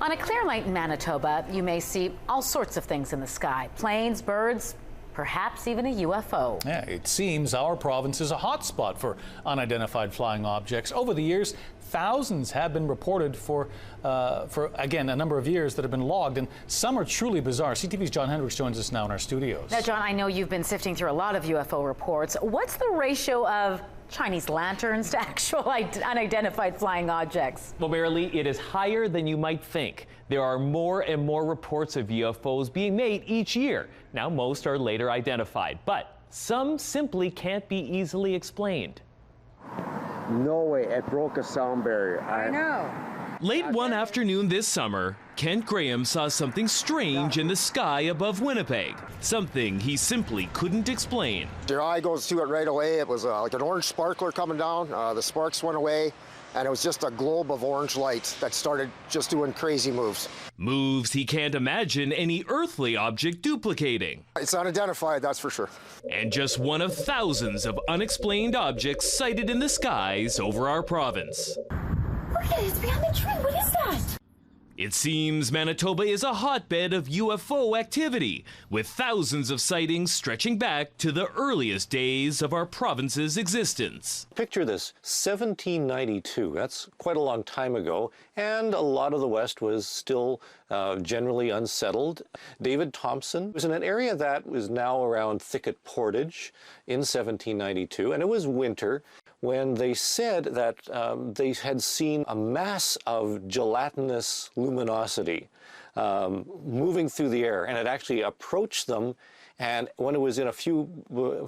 On a clear night in Manitoba, you may see all sorts of things in the sky. Planes, birds, perhaps even a UFO. Yeah, it seems our province is a hotspot for unidentified flying objects. Over the years, thousands have been reported for again, a number of years that have been logged, and some are truly bizarre. CTV's John Hendricks joins us now in our studios. Now, John, I know you've been sifting through a lot of UFO reports. What's the ratio of Chinese lanterns to actual unidentified flying objects? Well, Marilee, it is higher than you might think. There are more and more reports of UFOs being made each year. Now, most are later identified, but some simply can't be easily explained. No way, it broke a sound barrier. I know. Late one afternoon this summer, Kent Graham saw something strange in the sky above Winnipeg. Something he simply couldn't explain. Your eye goes to it right away. It was like an orange sparkler coming down. The sparks went away, and it was just a globe of orange light that started just doing crazy moves. Moves he can't imagine any earthly object duplicating. It's unidentified, that's for sure. And just one of thousands of unexplained objects sighted in the skies over our province. Look at it, it's behind the tree. What is that? It seems Manitoba is a hotbed of UFO activity, with thousands of sightings stretching back to the earliest days of our province's existence. Picture this, 1792, that's quite a long time ago, and a lot of the West was still generally unsettled. David Thompson was in an area that was now around Thicket Portage in 1792, and it was winter, when they said that they had seen a mass of gelatinous luminosity moving through the air, and it actually approached them, and when it was in a few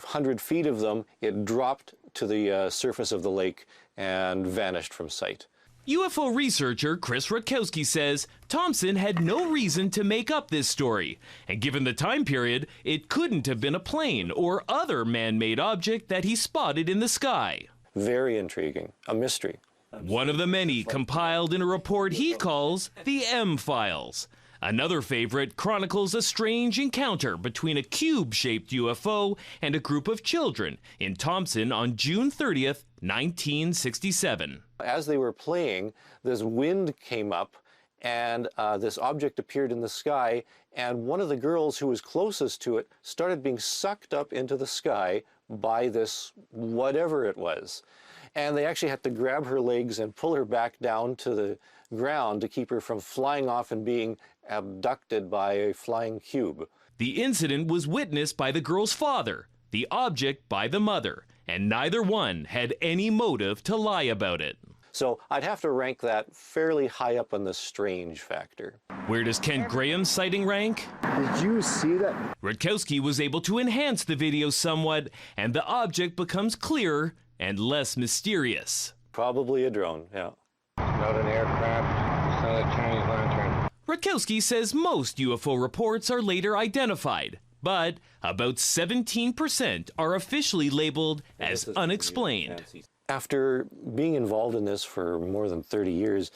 hundred feet of them, it dropped to the surface of the lake and vanished from sight. UFO researcher Chris Rutkowski says Thompson had no reason to make up this story, and given the time period, it couldn't have been a plane or other man-made object that he spotted in the sky. Very intriguing, a mystery. One of the many compiled in a report he calls the M-Files. Another favorite chronicles a strange encounter between a cube-shaped UFO and a group of children in Thompson on June 30th, 1967. As they were playing, this wind came up and this object appeared in the sky, and one of the girls who was closest to it started being sucked up into the sky by this whatever it was. And they actually had to grab her legs and pull her back down to the ground to keep her from flying off and being abducted by a flying cube. The incident was witnessed by the girl's father, the object by the mother, and neither one had any motive to lie about it. So I'd have to rank that fairly high up on the strange factor. Where does Kent Graham's sighting rank? Did you see that? Rutkowski was able to enhance the video somewhat, and the object becomes clearer and less mysterious. Probably a drone, yeah. Not an aircraft, it's not a Chinese lantern. Rutkowski says most UFO reports are later identified, but about 17% are officially labeled as unexplained. After being involved in this for more than 30 years,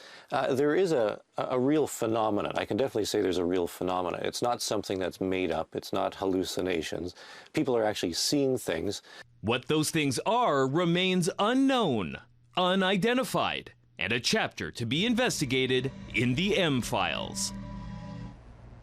there is a real phenomenon. I can definitely say there's a real phenomenon. It's not something that's made up. It's not hallucinations. People are actually seeing things. What those things are remains unknown, unidentified, and a chapter to be investigated in the M-Files.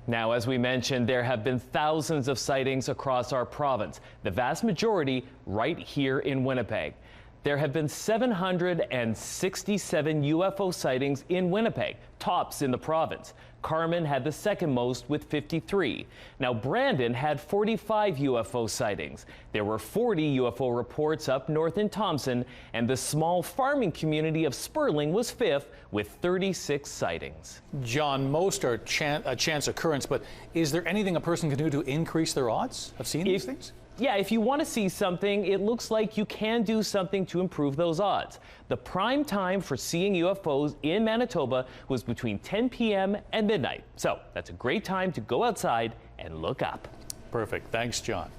Now, as we mentioned, there have been thousands of sightings across our province, the vast majority right here in Winnipeg. There have been 767 UFO sightings in Winnipeg, tops in the province. Carman had the second most with 53. Now, Brandon had 45 UFO sightings. There were 40 UFO reports up north in Thompson, and the small farming community of Sperling was fifth with 36 sightings. John, most are a chance occurrence, but is there anything a person can do to increase their odds of seeing these things? Yeah, if you want to see something, it looks like you can do something to improve those odds. The prime time for seeing UFOs in Manitoba was between 10 p.m. and midnight. So that's a great time to go outside and look up. Perfect. Thanks, John.